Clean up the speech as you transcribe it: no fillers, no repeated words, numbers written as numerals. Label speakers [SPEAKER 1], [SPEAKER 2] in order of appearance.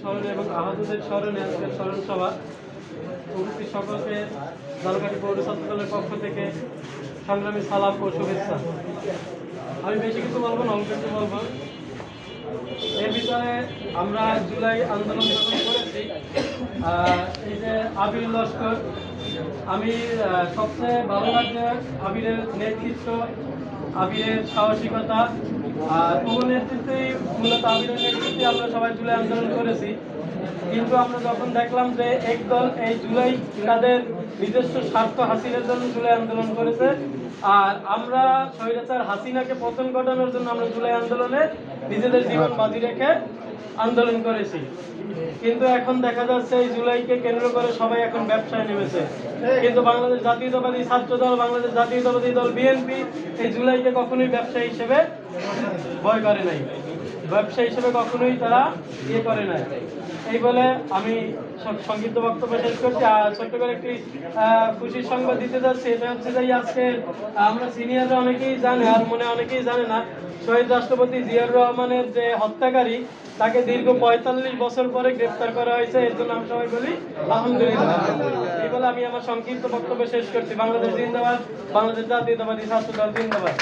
[SPEAKER 1] স্মরণে এবং আহতদের স্মরণে আজকের স্মরণ সভা। উপস্থিত সকলকে ঝালকাঠি পৌর ছাত্র দলের পক্ষ থেকে সংগ্রামী সালাম ও শুভেচ্ছা। আমি বেশি কিছু বলবো না, অল্প কিছু বলবো। এর ভিতরে আমরা জুলাই আন্দোলন যখন করেছি, এই যে আবির লস্কর, আমি সবচেয়ে ভালো লাগছে আবিরের নেতৃত্ব, আবিরের সাহসিকতা। আর ওর নেতৃত্বেই মূলত আবিরের নেতৃত্বে আমরা সবাই জুলাই আন্দোলন করেছি। কিন্তু আমরা যখন দেখলাম যে একদল এই জুলাই তাদের নিজস্ব স্বার্থ হাসিলের জন্য জুলাই আন্দোলন করেছে, আর আমরা স্বৈরাচার হাসিনাকে পতন ঘটানোর জন্য আমরা জুলাই আন্দোলনে নিজেদের জীবন বাজি রেখে আন্দোলন করেছি। কিন্তু এখন দেখা যাচ্ছে এই জুলাইকে কেন্দ্র করে সবাই এখন ব্যবসায় নেমেছে। কিন্তু বাংলাদেশ জাতীয়তাবাদী ছাত্র দল, বাংলাদেশ জাতীয়তাবাদী দল বিএনপি এই জুলাইকে কখনোই ব্যবসা হিসেবে ভয় করে নাই, ব্যবসা হিসেবে কখনোই তারা করে নাই। এই বলে আমি সংক্ষিপ্ত বক্তব্য শেষ করছি। আর ছোট্ট করে একটি খুশির সংবাদ দিতে যাচ্ছি। এটা হচ্ছে যে আজকে আমরা সিনিয়ররা অনেকেই জানে, আর মনে অনেকেই জানে না, শহীদ রাষ্ট্রপতি জিয়াউর রহমানের যে হত্যাকারী, তাকে দীর্ঘ ৪৫ বছর পরে গ্রেফতার করা হয়েছে। এর জন্য আমি সবাই বলি আলহামদুলিল্লাহ। এই বলে আমি আমার সংক্ষিপ্ত বক্তব্য শেষ করছি। বাংলাদেশ জিন্দাবাদ, বাংলাদেশ জাতীয়তাবাদী ছাত্র দল জিন্দাবাদ।